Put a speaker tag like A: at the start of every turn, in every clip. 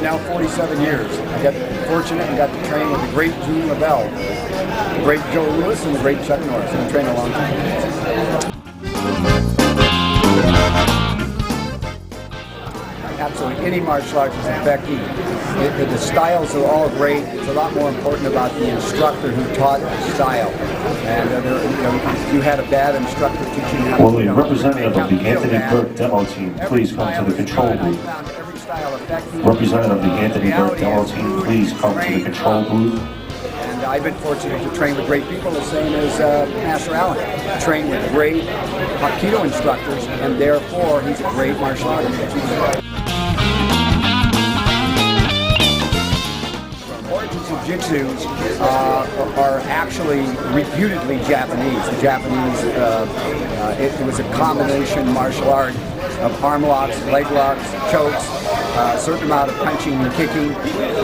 A: now 47 years. I got fortunate and got to train with the great Gene LaBelle, the great Joe Lewis, and the great Chuck Norris. I've been training a long time. Absolutely, any martial arts is effective. The styles are all great. It's a lot more important about the instructor who taught the style. And you had a bad instructor teaching you how to.
B: Will a representative of the Anthony Burke demo team please come to the control booth? Representative of the Anthony Burke demo team, please come to the control booth.
A: And I've been fortunate to train with great people, the same as Master Allen. Trained with great Hapkido instructors, and therefore he's a great martial artist. Jiu-Jitsu are actually reputedly Japanese. The Japanese, it was a combination martial art of arm locks, leg locks, chokes, a certain amount of punching and kicking.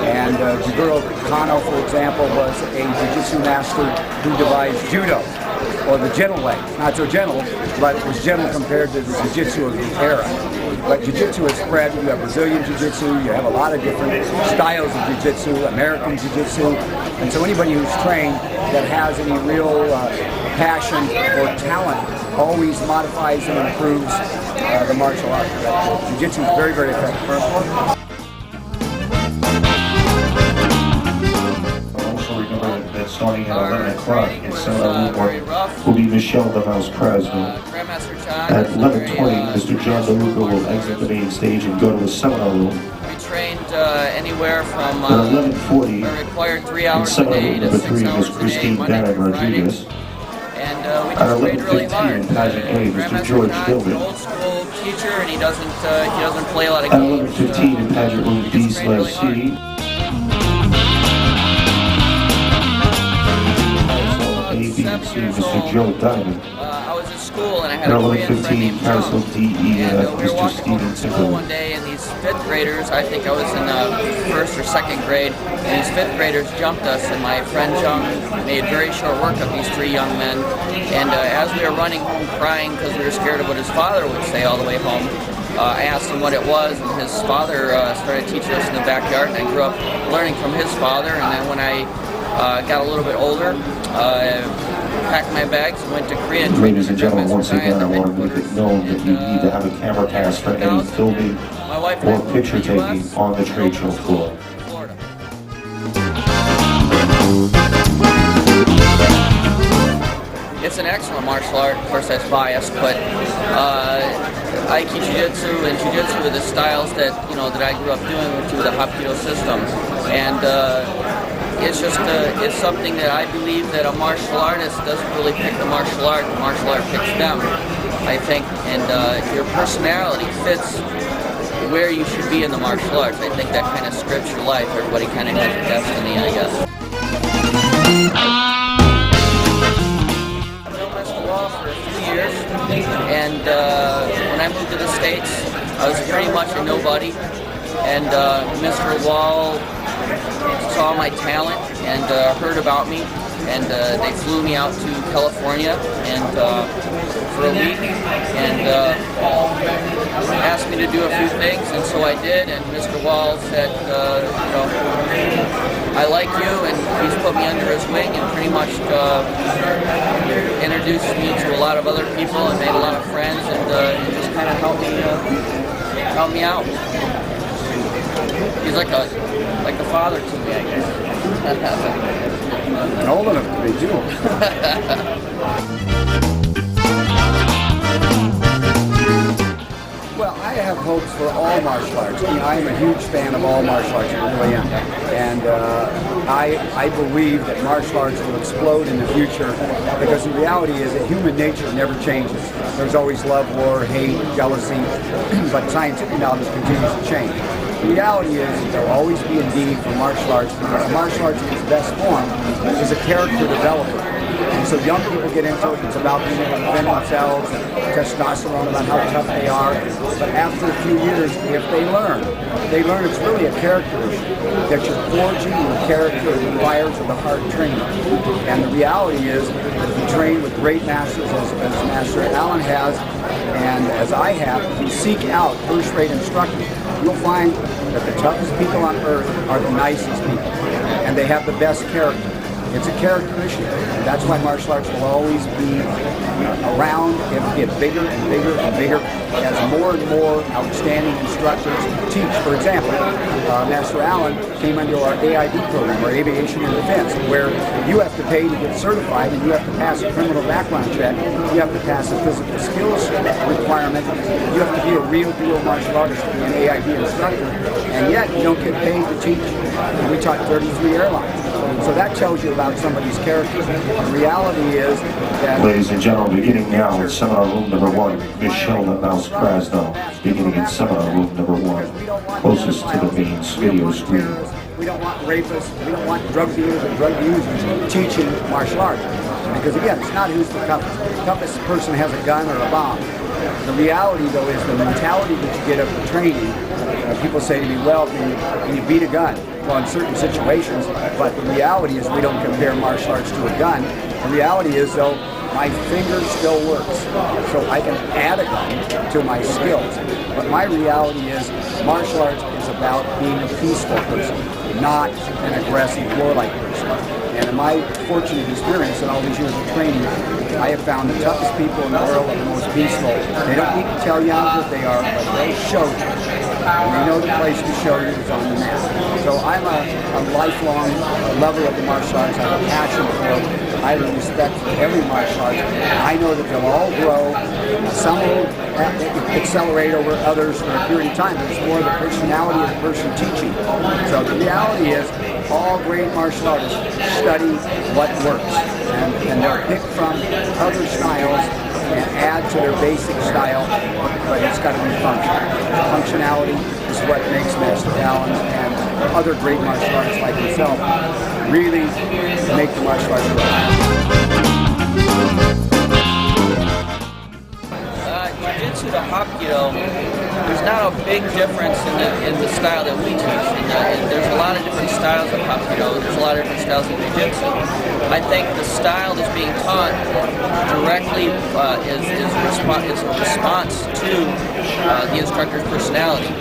A: And Jigoro Kano, for example, was a Jiu-Jitsu master who devised Judo, or the gentle leg. Not so gentle, but it was gentle compared to the Jiu-Jitsu of the era. But Jiu-Jitsu is spread. You have Brazilian Jiu-Jitsu, you have a lot of different styles of Jiu-Jitsu, American Jiu-Jitsu. And so anybody who's trained that has any real passion or talent always modifies and improves the martial art. Jiu-Jitsu is very, very effective.
B: Starting at 11 o'clock in Santa Luca will be Michelle the Mouse Crosby. At 11:20, Mr. John DeLuca will exit the main stage and go to the seminar room.
C: We trained anywhere from
B: at 11:40,
C: a required 3 hours a day to 6 hours a day, Monday through Friday. And we just trained really hard.
B: In Pageant A, Mr. George Gilbert.
C: An old school teacher, and he doesn't play a lot of
B: games. At 11:15 in Pageant Room B/C. Mr. Joe Diamond.
C: I was in school and I had a Korean friend named John. And we were walking home from school one day, and these 5th graders, I think I was in 1st or 2nd grade, and these 5th graders jumped us, and my friend Jung made very short work of these 3 young men. And as we were running home crying because we were scared of what his father would say all the way home, I asked him what it was, and his father started teaching us in the backyard, and I grew up learning from his father. And then when I got a little bit older, packed my bags and went to Korea.
B: Ladies and gentlemen, once again, I want to make it known that you need to have a camera pass for any filming or picture taking on the trade show floor.
C: It's an excellent martial art. Of course, that's biased, but Aiki Jiu-Jitsu and Jiu-Jitsu are the styles that that I grew up doing through the Hapkido system, and it's something that I believe that a martial artist doesn't really pick the martial art picks them, I think, and your personality fits where you should be in the martial arts. I think that kind of scripts your life. Everybody kind of has a destiny, I guess. I've known Mr. Wall for a few years, and when I moved to the States, I was pretty much a nobody, and Mr. Wall saw my talent and heard about me, and they flew me out to California and for a week, and asked me to do a few things, and so I did. And Mr. Wall said, I like you, and he's put me under his wing and pretty much introduced me to a lot of other people and made a lot of friends, and just kind of helped me out. He's like a father to me, I guess.
A: And old enough to be too. Well, I have hopes for all martial arts. I am a huge fan of all martial arts, I really am. And I believe that martial arts will explode in the future, because the reality is that human nature never changes. There's always love, war, hate, jealousy, but scientific knowledge continues to change. The reality is there will always be a need for martial arts, because martial arts in its best form is a character developer. And so young people get into it. It's about being able to defend themselves and testosterone, about how tough they are. But after a few years, if they learn it's really a character issue, that you're forging your character requires of the hard training. And the reality is, if you train with great masters, as Master Allen has, and as I have, if you seek out first-rate instructors, you'll find that the toughest people on earth are the nicest people, and they have the best character. It's a character issue. That's why martial arts will always be around and get bigger and bigger and bigger as more and more outstanding instructors teach. For example, Master Allen came under our AID program, or Aviation and Defense, where you have to pay to get certified, and you have to pass a criminal background check, you have to pass a physical skills requirement, you have to be a real deal martial artist to be an AID instructor, and yet you don't get paid to teach. And we taught 33 airlines. So that tells you about somebody's character. The reality is that...
B: Ladies and gentlemen, beginning now in seminar room number 1, Michelle the Mouse Krasno, beginning in seminar room number 1, closest to the main video screen.
A: We don't want rapists, we don't want drug dealers and drug users teaching martial arts. Because again, it's not who's the toughest. The toughest person has a gun or a bomb. The reality, though, is the mentality that you get of the training. People say to me, well, can you beat a gun? Well, in certain situations, but the reality is we don't compare martial arts to a gun. The reality is, though, my finger still works, so I can add a gun to my skills. But my reality is martial arts is about being a peaceful person, not an aggressive, warlike person. And in my fortunate experience in all these years of training, I have found the toughest people in the world are the most peaceful. They don't need to tell you how good they are, but they'll show you. And you know the place to show you is on the mat. So I'm a lifelong lover of the martial arts. I have a passion for it. I have respect for every martial art. I know that they'll all grow. Some will accelerate over others for a period of time, but it's more the personality of the person teaching. So the reality is, all great martial artists study what works, and they'll pick from other styles and add to their basic style, but it's got to be functional. Functionality is what makes Master Allen and other great martial artists like himself really make the martial arts
C: Jiu-Jitsu to Hapkido, there's not a big difference in the style that we teach. There's a lot of different styles of Hapkido. There's a lot of different styles of Jiu-Jitsu. I think the style that's being taught directly is a response to the instructor's personality.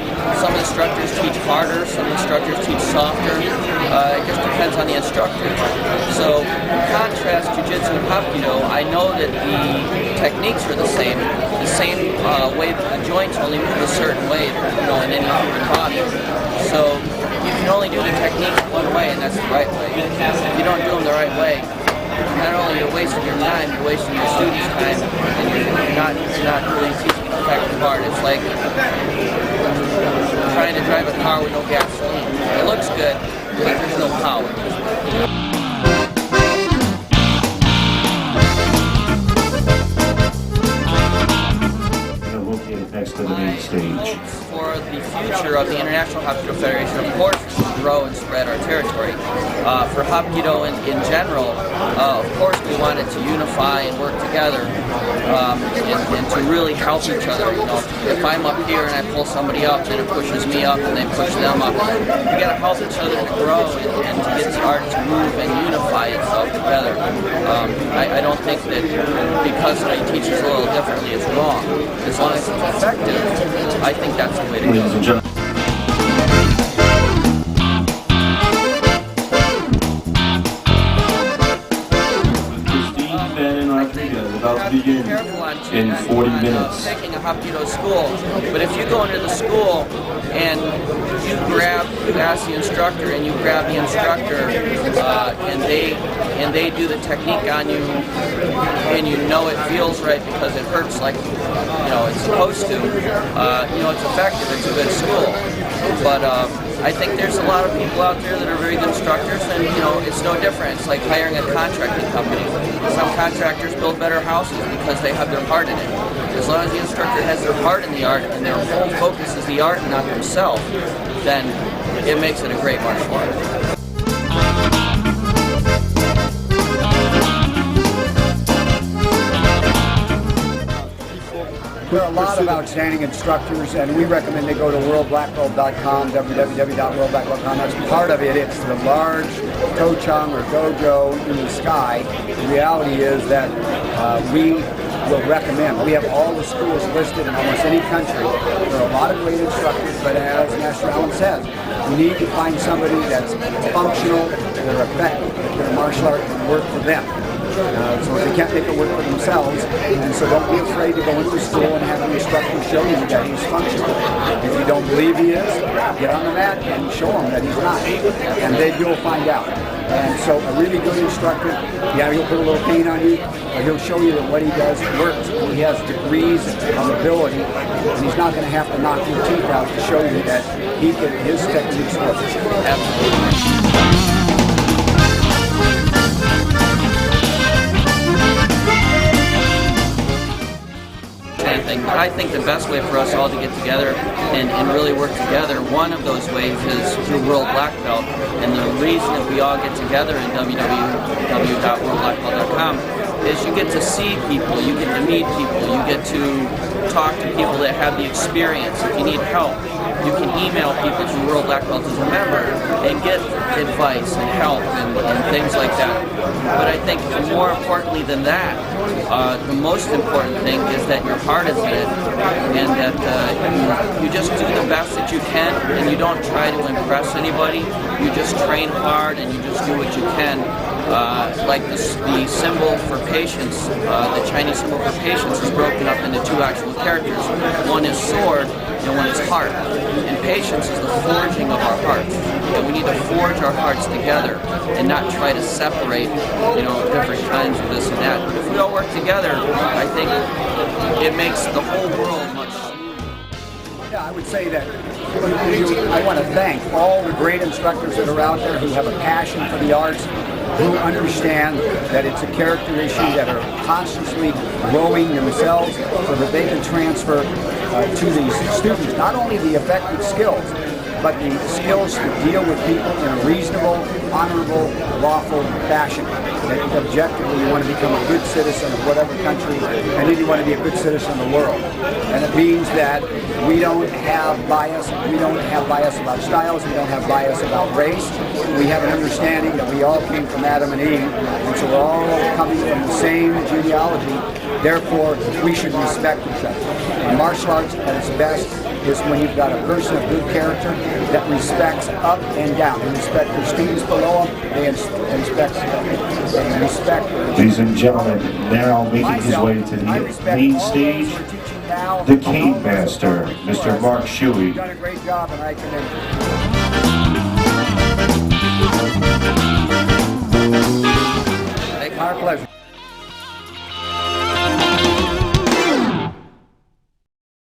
C: Some instructors teach harder, some instructors teach softer. It just depends on the instructor. So, in contrast to Jiu-Jitsu and Hapkido, I know that the techniques are the same way that the joints only move a certain way, in any human body. So, you can only do the techniques one way, and that's the right way. If you don't do them the right way, not only you're wasting your time, you're wasting your students' time, and you're not really teaching an effective art. It's like trying to drive a car with no gasoline. It looks good, but there's no power.
B: Next to the main stage.
C: For the future of the International Hapkido Federation, of course, is to grow and spread our territory. For Hapkido in general, of course, we wanted to unify and work together and to really help each other. If I'm up here and I pull somebody up, then it pushes me up and they push them up. We got to help each other to grow and to get the art to move and unify itself together. I don't think that because somebody teaches a little differently is wrong. As long as it's effective, I think that's the way to
B: Ladies and
C: go.
B: gentlemen. About to begin in 40 minutes.
C: Taking a Hapkido school, but if you go into the school and you ask the instructor and you grab the instructor and they do the technique on you and it feels right because it hurts like it's supposed to, it's effective, it's a good school. But I think there's a lot of people out there that are very good instructors, and it's no different. It's like hiring a contracting company. Some contractors build better houses because they have their heart in it. As long as the instructor has their heart in the art and their whole focus is the art and not themselves, then it makes it a great martial art.
A: There are a lot of outstanding instructors, and we recommend they go to worldblackbelt.com, www.worldblackbelt.com. That's part of it. It's the large Kochung or dojo in the sky. The reality is that we will recommend. We have all the schools listed in almost any country. There are a lot of great instructors, but as Master Allen says, you need to find somebody that's functional, that are effective, that their martial art can work for them. So they can't make it work for themselves, and so don't be afraid to go into the school and have an instructor show you that he's functional. If you don't believe he is, get on the mat and show him that he's not, and then you'll find out. And so a really good instructor, yeah, he'll put a little pain on you, but he'll show you that what he does works. He has degrees of ability, and he's not going to have to knock your teeth out to show you that his techniques work. Absolutely.
C: I think the best way for us all to get together and really work together, one of those ways is through World Black Belt. And the reason that we all get together in www.worldblackbelt.com is you get to see people, you get to meet people, you get to talk to people that have the experience. If you need help, you can email people through World Black Belt as a member and get advice and help and things like that. But I think more importantly than that, the most important thing is that your heart is in it, and that you just do the best that you can, and you don't try to impress anybody. You just train hard and you just do what you can. Like the symbol for patience, the Chinese symbol for patience is broken up into two actual characters. One is sword and one is heart. And patience is the forging of our hearts. And we need to forge our hearts together and not try to separate, different kinds of this and that. But if we all work together, I think it makes the whole world much smoother.
A: Yeah, I would say that I want to thank all the great instructors that are out there who have a passion for the arts, who understand that it's a character issue, that are constantly growing themselves so that they can transfer to these students not only the effective skills, but the skills to deal with people in a reasonable, honorable, lawful fashion. That objectively you want to become a good citizen of whatever country, and then you want to be a good citizen of the world. And it means that we don't have bias. We don't have bias about styles. We don't have bias about race. We have an understanding that we all came from Adam and Eve, and so we're all coming from the same genealogy. Therefore, we should respect each other. And martial arts at its best is when you've got a person of good character that respects up and down. They respect their students below them. They respect.
B: Ladies and gentlemen, now making his way to the main stage, the Cave Master, Mr. Mark Shuey.
A: You've done a great job, and I commend you. Our pleasure.